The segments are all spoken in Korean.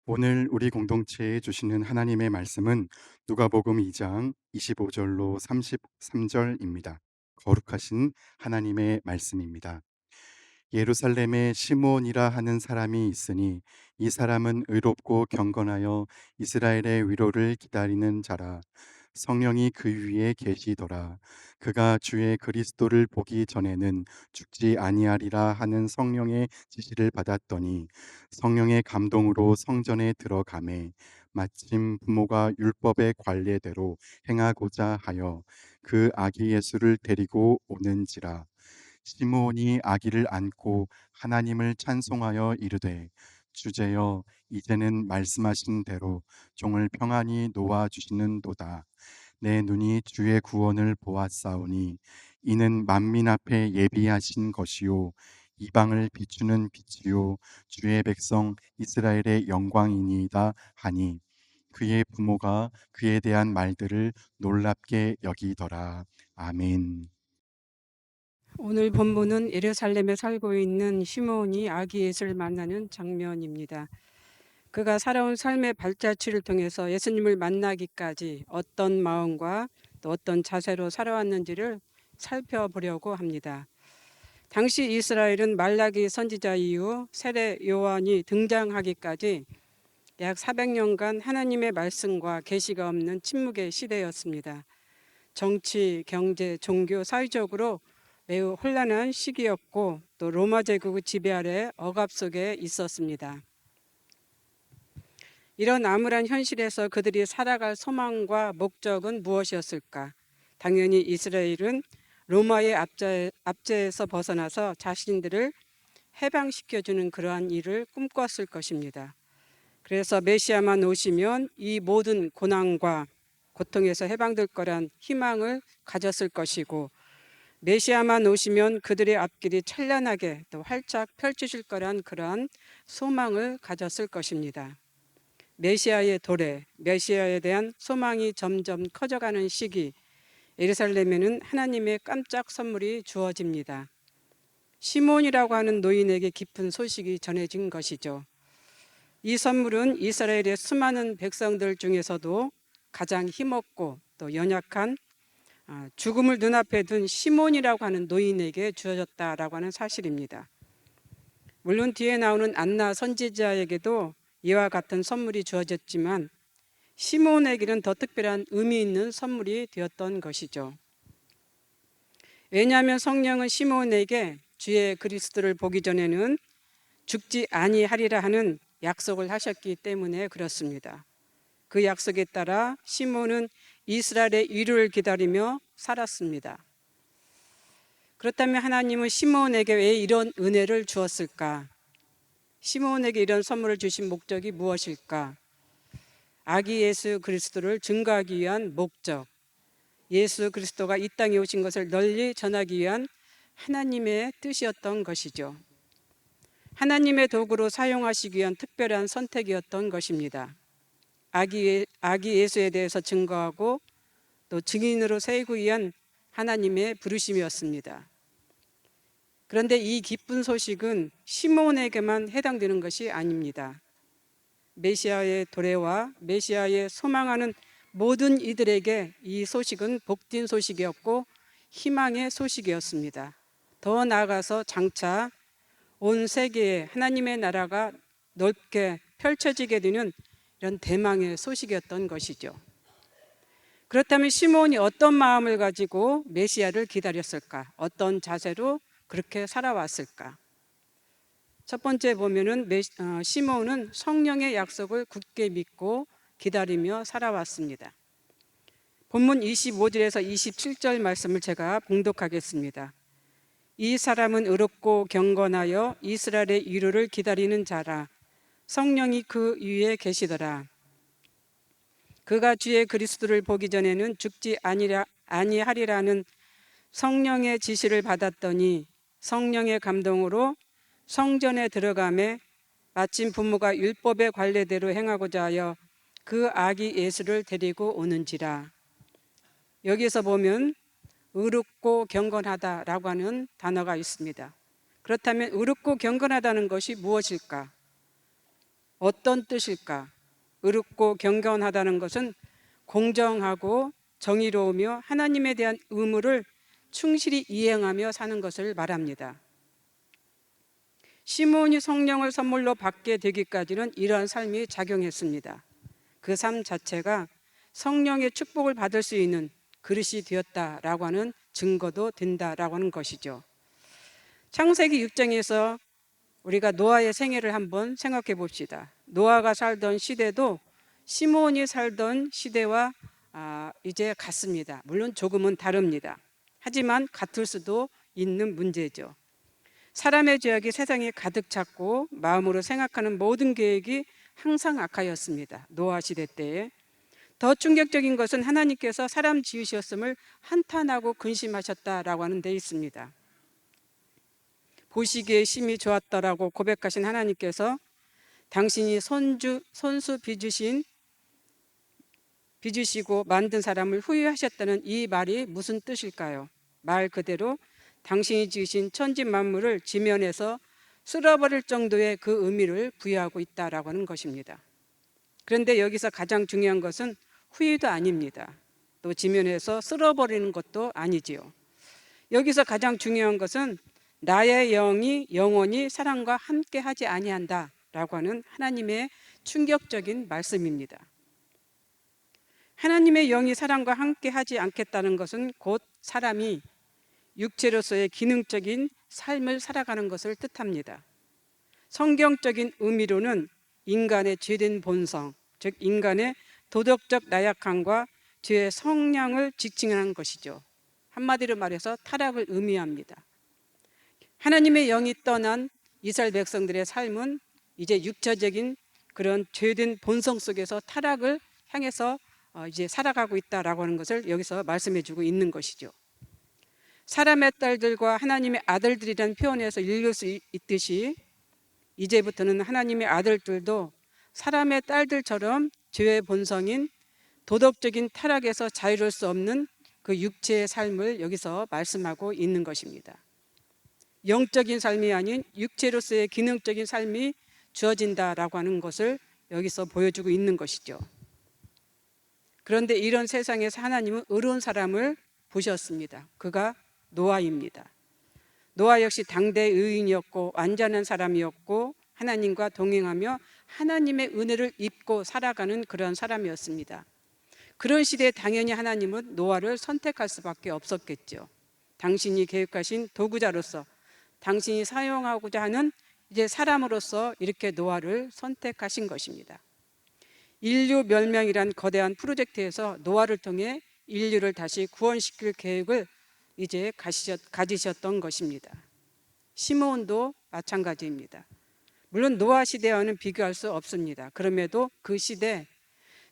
오늘 우리 공동체에 주시는 하나님의 말씀은 누가복음 2장 25절로 33절입니다. 거룩하신 하나님의 말씀입니다. 예루살렘에 시므온이라 하는 사람이 있으니 이 사람은 의롭고 경건하여 이스라엘의 위로를 기다리는 자라. 성령이 그 위에 계시더라. 그가 주의 그리스도를 보기 전에는 죽지 아니하리라 하는 성령의 지시를 받았더니 성령의 감동으로 성전에 들어가매 마침 부모가 율법의 관례대로 행하고자 하여 그 아기 예수를 데리고 오는지라. 시므온이 아기를 안고 하나님을 찬송하여 이르되, 주제여, 이제는 말씀하신 대로 종을 평안히 놓아 주시는도다. 내 눈이 주의 구원을 보았사오니 이는 만민 앞에 예비하신 것이요 이방을 비추는 빛이요 주의 백성 이스라엘의 영광이니이다 하니, 그의 부모가 그에 대한 말들을 놀랍게 여기더라. 아멘. 오늘 본문은 예루살렘에 살고 있는 시므온이 아기 예수를 만나는 장면입니다. 그가 살아온 삶의 발자취를 통해서 예수님을 만나기까지 어떤 마음과 또 어떤 자세로 살아왔는지를 살펴보려고 합니다. 당시 이스라엘은 말라기 선지자 이후 세례 요한이 등장하기까지 약 400년간 하나님의 말씀과 계시가 없는 침묵의 시대였습니다. 정치, 경제, 종교, 사회적으로 매우 혼란한 시기였고 또 로마 제국의 지배 아래 억압 속에 있었습니다. 이런 암울한 현실에서 그들이 살아갈 소망과 목적은 무엇이었을까? 당연히 이스라엘은 로마의 압제에서 벗어나서 자신들을 해방시켜주는 그러한 일을 꿈꿨을 것입니다. 그래서 메시아만 오시면 이 모든 고난과 고통에서 해방될 거란 희망을 가졌을 것이고, 메시아만 오시면 그들의 앞길이 찬란하게 또 활짝 펼쳐질 거란 그러한 소망을 가졌을 것입니다. 메시아의 도래, 메시아에 대한 소망이 점점 커져가는 시기, 예루살렘에는 하나님의 깜짝 선물이 주어집니다. 시몬이라고 하는 노인에게 깊은 소식이 전해진 것이죠. 이 선물은 이스라엘의 수많은 백성들 중에서도 가장 힘없고 또 연약한 죽음을 눈앞에 둔 시몬이라고 하는 노인에게 주어졌다라고 하는 사실입니다. 물론 뒤에 나오는 안나 선지자에게도 이와 같은 선물이 주어졌지만 시몬에게는 더 특별한 의미 있는 선물이 되었던 것이죠. 왜냐하면 성령은 시몬에게 주의 그리스도를 보기 전에는 죽지 아니하리라 하는 약속을 하셨기 때문에 그렇습니다. 그 약속에 따라 시몬은 이스라엘의 위로를 기다리며 살았습니다. 그렇다면 하나님은 시몬에게 왜 이런 은혜를 주었을까? 시몬에게 이런 선물을 주신 목적이 무엇일까? 아기 예수 그리스도를 증거하기 위한 목적, 예수 그리스도가 이 땅에 오신 것을 널리 전하기 위한 하나님의 뜻이었던 것이죠. 하나님의 도구로 사용하시기 위한 특별한 선택이었던 것입니다. 아기 예수에 대해서 증거하고 또 증인으로 세우기 위한 하나님의 부르심이었습니다. 그런데 이 기쁜 소식은 시몬에게만 해당되는 것이 아닙니다. 메시아의 도래와 메시아의 소망하는 모든 이들에게 이 소식은 복된 소식이었고 희망의 소식이었습니다. 더 나아가서 장차 온 세계에 하나님의 나라가 넓게 펼쳐지게 되는 이런 대망의 소식이었던 것이죠. 그렇다면 시몬이 어떤 마음을 가지고 메시아를 기다렸을까? 어떤 자세로 그렇게 살아왔을까? 첫 번째 보면은 시몬은 성령의 약속을 굳게 믿고 기다리며 살아왔습니다. 본문 25절에서 27절 말씀을 제가 봉독하겠습니다. 이 사람은 의롭고 경건하여 이스라엘의 위로를 기다리는 자라. 성령이 그 위에 계시더라. 그가 주의 그리스도를 보기 전에는 죽지 아니하리라는 성령의 지시를 받았더니 성령의 감동으로 성전에 들어가매 마침 부모가 율법의 관례대로 행하고자 하여 그 아기 예수를 데리고 오는지라. 여기서 보면 의롭고 경건하다라고 하는 단어가 있습니다. 그렇다면 의롭고 경건하다는 것이 무엇일까? 어떤 뜻일까? 의롭고 경건하다는 것은 공정하고 정의로우며 하나님에 대한 의무를 충실히 이행하며 사는 것을 말합니다. 시므온이 성령을 선물로 받게 되기까지는 이러한 삶이 작용했습니다. 그 삶 자체가 성령의 축복을 받을 수 있는 그릇이 되었다라고 하는 증거도 된다라고 하는 것이죠. 창세기 6장에서 우리가 노아의 생애를 한번 생각해 봅시다. 노아가 살던 시대도 시므온이 살던 시대와 이제 같습니다. 물론 조금은 다릅니다. 하지만 같을 수도 있는 문제죠. 사람의 죄악이 세상에 가득 찼고 마음으로 생각하는 모든 계획이 항상 악하였습니다. 노아 시대 때에. 더 충격적인 것은 하나님께서 사람 지으셨음을 한탄하고 근심하셨다라고 하는 데 있습니다. 보시기에 심히 좋았더라고 고백하신 하나님께서 당신이 손수 빚으시고 만든 사람을 후회하셨다는 이 말이 무슨 뜻일까요? 말 그대로 당신이 지으신 천지 만물을 지면에서 쓸어버릴 정도의 그 의미를 부여하고 있다라고 하는 것입니다. 그런데 여기서 가장 중요한 것은 후회도 아닙니다. 또 지면에서 쓸어버리는 것도 아니지요. 여기서 가장 중요한 것은 나의 영이 영원히 사람과 함께 하지 아니한다라고 하는 하나님의 충격적인 말씀입니다. 하나님의 영이 사람과 함께 하지 않겠다는 것은 곧 사람이 육체로서의 기능적인 삶을 살아가는 것을 뜻합니다. 성경적인 의미로는 인간의 죄된 본성, 즉 인간의 도덕적 나약함과 죄의 성량을 직칭하는 것이죠. 한마디로 말해서 타락을 의미합니다. 하나님의 영이 떠난 이스라엘 백성들의 삶은 이제 육체적인 그런 죄된 본성 속에서 타락을 향해서 이제 살아가고 있다라고 하는 것을 여기서 말씀해 주고 있는 것이죠. 사람의 딸들과 하나님의 아들들이라는 표현에서 읽을 수 있듯이 이제부터는 하나님의 아들들도 사람의 딸들처럼 죄의 본성인 도덕적인 타락에서 자유로울 수 없는 그 육체의 삶을 여기서 말씀하고 있는 것입니다. 영적인 삶이 아닌 육체로서의 기능적인 삶이 주어진다라고 하는 것을 여기서 보여주고 있는 것이죠. 그런데 이런 세상에서 하나님은 의로운 사람을 보셨습니다. 그가 노아입니다. 노아 역시 당대 의인이었고 완전한 사람이었고 하나님과 동행하며 하나님의 은혜를 입고 살아가는 그런 사람이었습니다. 그런 시대에 당연히 하나님은 노아를 선택할 수밖에 없었겠죠. 당신이 계획하신 도구자로서 당신이 사용하고자 하는 이제 사람으로서 이렇게 노아를 선택하신 것입니다. 인류 멸망이란 거대한 프로젝트에서 노아를 통해 인류를 다시 구원시킬 계획을 이제 가지셨던 것입니다. 시므온도 마찬가지입니다. 물론 노아 시대와는 비교할 수 없습니다. 그럼에도 그 시대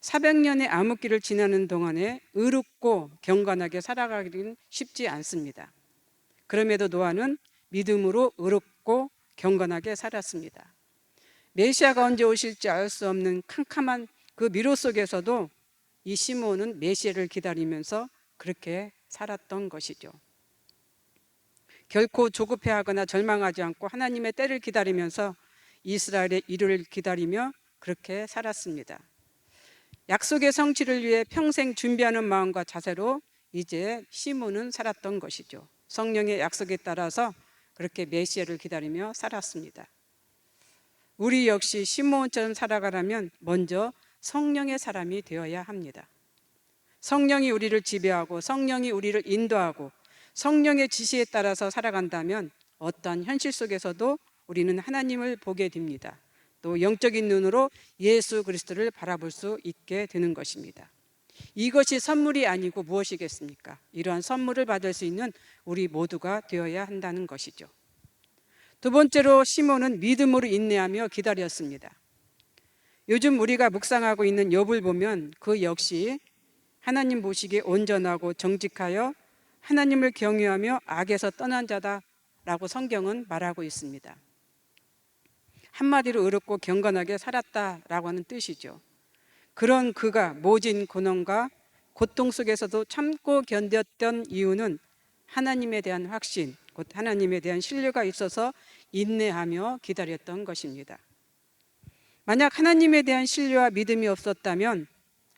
400년의 암흑기를 지나는 동안에 의롭고 경건하게 살아가기는 쉽지 않습니다. 그럼에도 노아는 믿음으로 의롭고 경건하게 살았습니다. 메시아가 언제 오실지 알 수 없는 캄캄한 그 미로 속에서도 이 시므온은 메시아를 기다리면서 그렇게 살았던 것이죠. 결코 조급해하거나 절망하지 않고 하나님의 때를 기다리면서 이스라엘의 이루를 기다리며 그렇게 살았습니다. 약속의 성취를 위해 평생 준비하는 마음과 자세로 이제 시므온은 살았던 것이죠. 성령의 약속에 따라서 그렇게 메시아를 기다리며 살았습니다. 우리 역시 시므온처럼 살아가려면 먼저 성령의 사람이 되어야 합니다. 성령이 우리를 지배하고 성령이 우리를 인도하고 성령의 지시에 따라서 살아간다면 어떤 현실 속에서도 우리는 하나님을 보게 됩니다. 또 영적인 눈으로 예수 그리스도를 바라볼 수 있게 되는 것입니다. 이것이 선물이 아니고 무엇이겠습니까? 이러한 선물을 받을 수 있는 우리 모두가 되어야 한다는 것이죠. 두 번째로 시몬은 믿음으로 인내하며 기다렸습니다. 요즘 우리가 묵상하고 있는 욥을 보면 그 역시 하나님 보시기에 온전하고 정직하여 하나님을 경외하며 악에서 떠난 자다라고 성경은 말하고 있습니다. 한마디로 의롭고 경건하게 살았다라고 하는 뜻이죠. 그런 그가 모진 고난과 고통 속에서도 참고 견뎠던 이유는 하나님에 대한 확신, 곧 하나님에 대한 신뢰가 있어서 인내하며 기다렸던 것입니다. 만약 하나님에 대한 신뢰와 믿음이 없었다면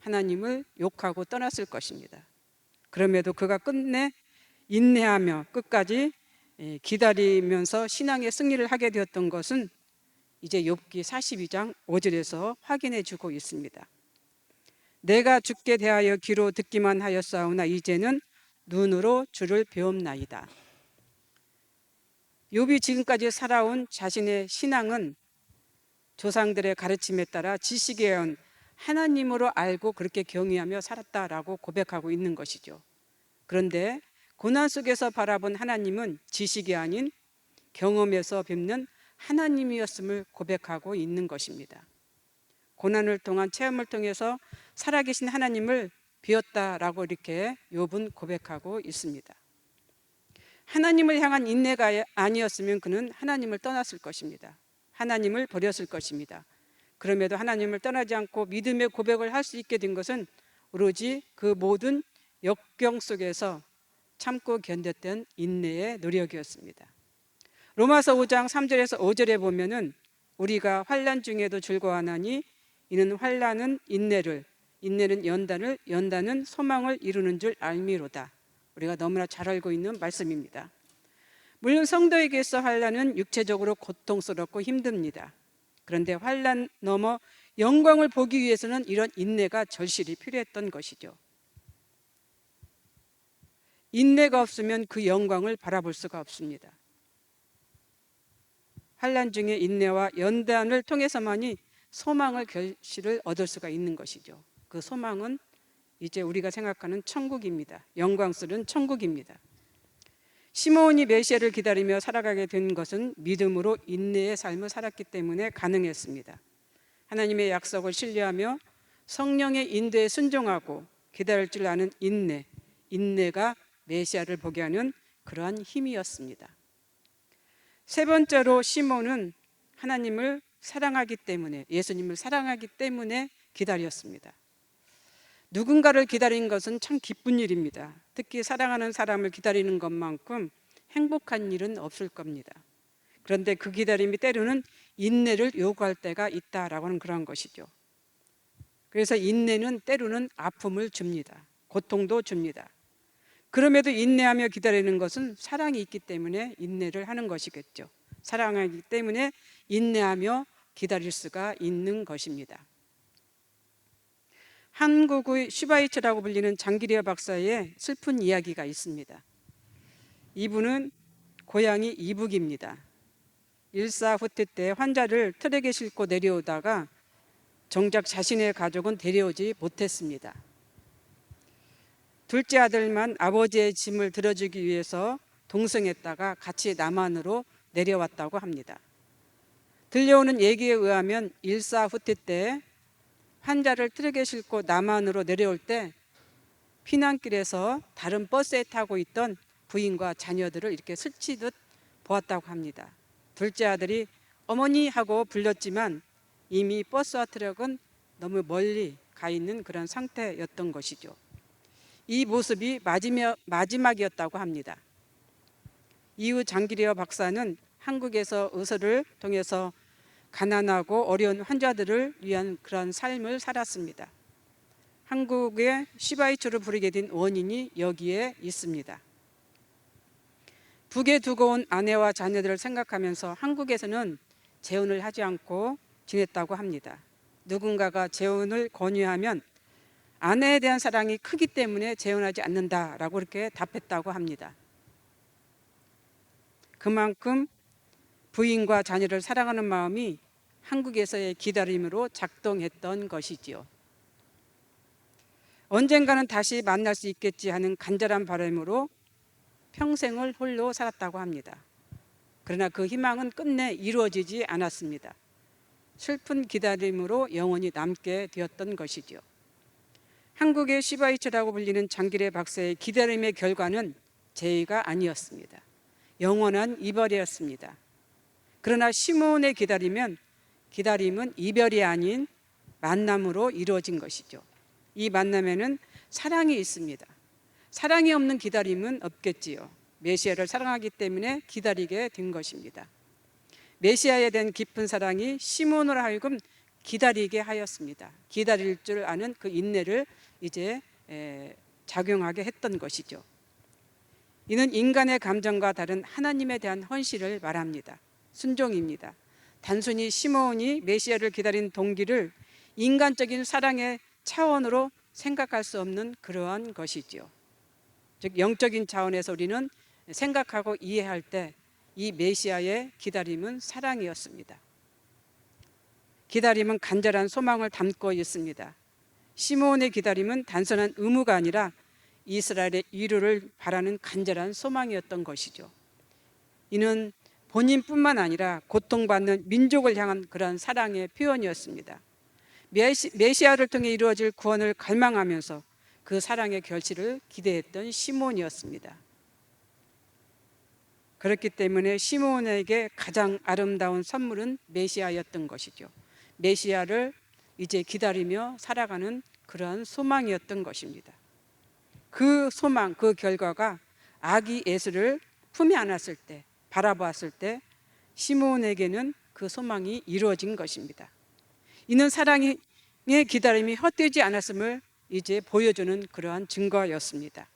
하나님을 욕하고 떠났을 것입니다. 그럼에도 그가 끝내 인내하며 끝까지 기다리면서 신앙의 승리를 하게 되었던 것은 이제 욥기 42장 5절에서 확인해 주고 있습니다. 내가 주께 대하여 귀로 듣기만 하였사오나 이제는 눈으로 주를 배움나이다. 욥이 지금까지 살아온 자신의 신앙은 조상들의 가르침에 따라 지식에 온 하나님으로 알고 그렇게 경외하며 살았다라고 고백하고 있는 것이죠. 그런데 고난 속에서 바라본 하나님은 지식이 아닌 경험에서 뵙는 하나님이었음을 고백하고 있는 것입니다. 고난을 통한 체험을 통해서 살아계신 하나님을 비웠다라고 이렇게 욥은 고백하고 있습니다. 하나님을 향한 인내가 아니었으면 그는 하나님을 떠났을 것입니다. 하나님을 버렸을 것입니다. 그럼에도 하나님을 떠나지 않고 믿음의 고백을 할 수 있게 된 것은 오로지 그 모든 역경 속에서 참고 견뎠던 인내의 노력이었습니다. 로마서 5장 3절에서 5절에 보면은 우리가 환난 중에도 즐거워하나니 이는 환난은 인내를, 인내는 연단을, 연단은 소망을 이루는 줄 알미로다. 우리가 너무나 잘 알고 있는 말씀입니다. 물론 성도에게서 환난은 육체적으로 고통스럽고 힘듭니다. 그런데 환난 넘어 영광을 보기 위해서는 이런 인내가 절실히 필요했던 것이죠. 인내가 없으면 그 영광을 바라볼 수가 없습니다. 환난 중에 인내와 연단을 통해서만이 소망을 결실을 얻을 수가 있는 것이죠. 그 소망은 이제 우리가 생각하는 천국입니다. 영광스러운 천국입니다. 시므온이 메시아를 기다리며 살아가게 된 것은 믿음으로 인내의 삶을 살았기 때문에 가능했습니다. 하나님의 약속을 신뢰하며 성령의 인도에 순종하고 기다릴 줄 아는 인내, 인내가 메시아를 보게 하는 그러한 힘이었습니다. 세 번째로 시므온은 하나님을 사랑하기 때문에, 예수님을 사랑하기 때문에 기다렸습니다. 누군가를 기다리는 것은 참 기쁜 일입니다. 특히 사랑하는 사람을 기다리는 것만큼 행복한 일은 없을 겁니다. 그런데 그 기다림이 때로는 인내를 요구할 때가 있다라고 하는 그런 것이죠. 그래서 인내는 때로는 아픔을 줍니다. 고통도 줍니다. 그럼에도 인내하며 기다리는 것은 사랑이 있기 때문에 인내를 하는 것이겠죠. 사랑하기 때문에 인내하며 기다릴 수가 있는 것입니다. 한국의 슈바이처라고 불리는 장기리어 박사의 슬픈 이야기가 있습니다. 이분은 고향이 이북입니다. 일사후퇴 때 환자를 트럭에 싣고 내려오다가 정작 자신의 가족은 데려오지 못했습니다. 둘째 아들만 아버지의 짐을 들어주기 위해서 동승했다가 같이 남한으로 내려왔다고 합니다. 들려오는 얘기에 의하면 일사후퇴 때 환자를 트럭에 싣고 남한으로 내려올 때 피난길에서 다른 버스에 타고 있던 부인과 자녀들을 이렇게 스치듯 보았다고 합니다. 둘째 아들이 어머니 하고 불렀지만 이미 버스와 트럭은 너무 멀리 가 있는 그런 상태였던 것이죠. 이 모습이 마지막이었다고 합니다. 이후 장기리어 박사는 한국에서 의사를 통해서 가난하고 어려운 환자들을 위한 그런 삶을 살았습니다. 한국의 슈바이처를 부르게 된 원인이 여기에 있습니다. 북에 두고 온 아내와 자녀들을 생각하면서 한국에서는 재혼을 하지 않고 지냈다고 합니다. 누군가가 재혼을 권유하면 아내에 대한 사랑이 크기 때문에 재혼하지 않는다라고 이렇게 답했다고 합니다. 그만큼 부인과 자녀를 사랑하는 마음이 한국에서의 기다림으로 작동했던 것이지요. 언젠가는 다시 만날 수 있겠지 하는 간절한 바람으로 평생을 홀로 살았다고 합니다. 그러나 그 희망은 끝내 이루어지지 않았습니다. 슬픈 기다림으로 영원히 남게 되었던 것이죠. 한국의 슈바이처라고 불리는 장기레 박사의 기다림의 결과는 재해가 아니었습니다. 영원한 이별이었습니다. 그러나 시므온의 기다림은 이별이 아닌 만남으로 이루어진 것이죠. 이 만남에는 사랑이 있습니다. 사랑이 없는 기다림은 없겠지요. 메시아를 사랑하기 때문에 기다리게 된 것입니다. 메시아에 대한 깊은 사랑이 시므온으로 하여금 기다리게 하였습니다. 기다릴 줄 아는 그 인내를 이제 작용하게 했던 것이죠. 이는 인간의 감정과 다른 하나님에 대한 헌신을 말합니다. 순종입니다. 단순히 시므온이 메시아를 기다린 동기를 인간적인 사랑의 차원으로 생각할 수 없는 그러한 것이지요. 즉 영적인 차원에서 우리는 생각하고 이해할 때 이 메시아의 기다림은 사랑이었습니다. 기다림은 간절한 소망을 담고 있습니다. 시므온의 기다림은 단순한 의무가 아니라 이스라엘의 위로를 바라는 간절한 소망이었던 것이죠. 이는 본인뿐만 아니라 고통받는 민족을 향한 그런 사랑의 표현이었습니다. 메시아를 통해 이루어질 구원을 갈망하면서 그 사랑의 결실을 기대했던 시므온이었습니다. 그렇기 때문에 시므온에게 가장 아름다운 선물은 메시아였던 것이죠. 메시아를 이제 기다리며 살아가는 그러한 소망이었던 것입니다. 그 소망, 그 결과가 아기 예수를 품에 안았을 때, 바라보았을 때 시므온에게는 그 소망이 이루어진 것입니다. 이는 사랑의 기다림이 헛되지 않았음을 이제 보여주는 그러한 증거였습니다.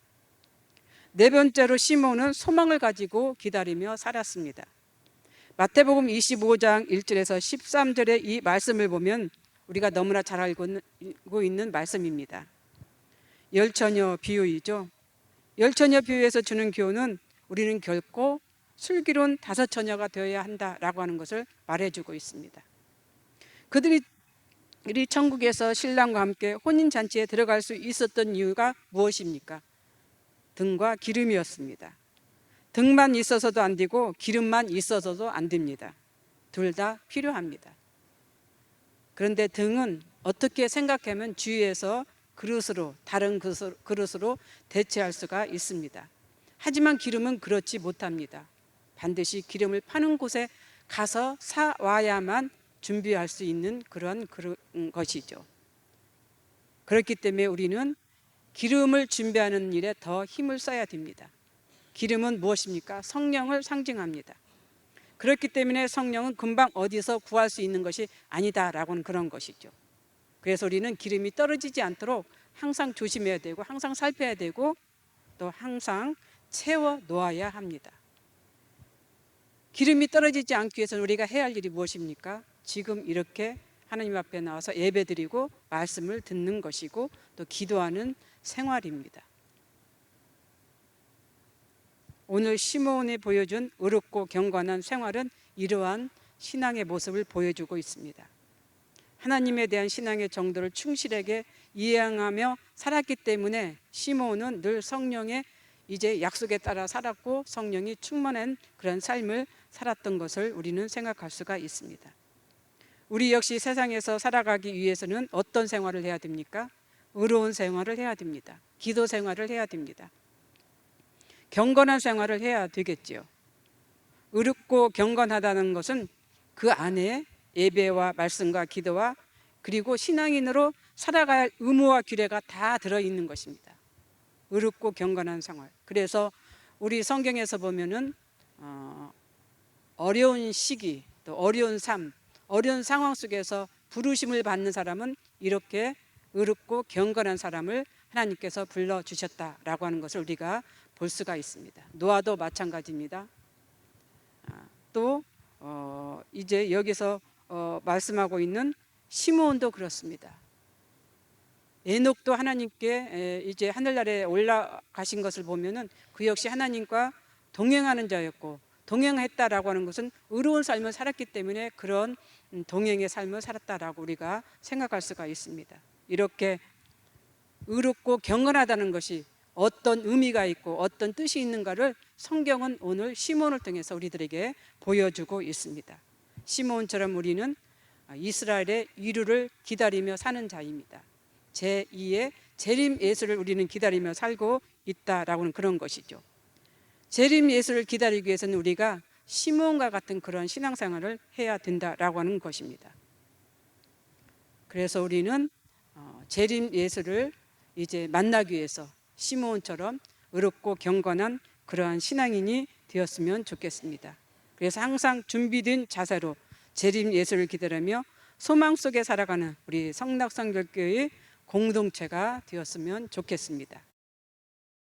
네 번째로 시므온은 소망을 가지고 기다리며 살았습니다. 마태복음 25장 1절에서 13절의 이 말씀을 보면 우리가 너무나 잘 알고 있는 말씀입니다. 열처녀 비유이죠. 열처녀 비유에서 주는 교훈은 우리는 결코 슬기로운 다섯 처녀가 되어야 한다라고 하는 것을 말해주고 있습니다. 그들이 천국에서 신랑과 함께 혼인잔치에 들어갈 수 있었던 이유가 무엇입니까? 등과 기름이었습니다. 등만 있어서도 안 되고 기름만 있어서도 안 됩니다. 둘 다 필요합니다. 그런데 등은 어떻게 생각하면 주위에서 그릇으로, 다른 그릇으로 대체할 수가 있습니다. 하지만 기름은 그렇지 못합니다. 반드시 기름을 파는 곳에 가서 사와야만 준비할 수 있는 그런 것이죠. 그렇기 때문에 우리는 기름을 준비하는 일에 더 힘을 써야 됩니다. 기름은 무엇입니까? 성령을 상징합니다. 그렇기 때문에 성령은 금방 어디서 구할 수 있는 것이 아니다라고는 그런 것이죠. 그래서 우리는 기름이 떨어지지 않도록 항상 조심해야 되고 항상 살펴야 되고 또 항상 채워 놓아야 합니다. 기름이 떨어지지 않기 위해서 우리가 해야 할 일이 무엇입니까? 지금 이렇게 하나님 앞에 나와서 예배드리고 말씀을 듣는 것이고 또 기도하는 생활입니다. 오늘 시므온이 보여준 의롭고 경건한 생활은 이러한 신앙의 모습을 보여주고 있습니다. 하나님에 대한 신앙의 정도를 충실하게 이행하며 살았기 때문에 시므온은 늘 성령의 이제 약속에 따라 살았고 성령이 충만한 그런 삶을 살았던 것을 우리는 생각할 수가 있습니다. 우리 역시 세상에서 살아가기 위해서는 어떤 생활을 해야 됩니까? 의로운 생활을 해야 됩니다. 기도 생활을 해야 됩니다. 경건한 생활을 해야 되겠지요. 의롭고 경건하다는 것은 그 안에 예배와 말씀과 기도와 그리고 신앙인으로 살아가야 할 의무와 규례가 다 들어있는 것입니다. 의롭고 경건한 생활. 그래서 우리 성경에서 보면은 어려운 시기, 또 어려운 삶, 어려운 상황 속에서 부르심을 받는 사람은 이렇게 의롭고 경건한 사람을 하나님께서 불러주셨다라고 하는 것을 우리가 볼 수가 있습니다. 노아도 마찬가지입니다. 또 이제 여기서 말씀하고 있는 시므온도 그렇습니다. 에녹도 하나님께 이제 하늘나라에 올라가신 것을 보면은 그 역시 하나님과 동행하는 자였고 동행했다라고 하는 것은 의로운 삶을 살았기 때문에 그런 동행의 삶을 살았다라고 우리가 생각할 수가 있습니다. 이렇게 의롭고 경건하다는 것이 어떤 의미가 있고 어떤 뜻이 있는가를 성경은 오늘 시므온을 통해서 우리들에게 보여주고 있습니다. 시므온처럼 우리는 이스라엘의 위로를 기다리며 사는 자입니다. 제2의 재림 예수를 우리는 기다리며 살고 있다라고는 그런 것이죠. 재림 예수를 기다리기 위해서는 우리가 시므온과 같은 그런 신앙생활을 해야 된다라고 하는 것입니다. 그래서 우리는 재림 예수를 이제 만나기 위해서 시므온처럼 의롭고 경건한 그러한 신앙인이 되었으면 좋겠습니다. 그래서 항상 준비된 자세로 재림 예수를 기다리며 소망 속에 살아가는 우리 성락성결교회 공동체가 되었으면 좋겠습니다.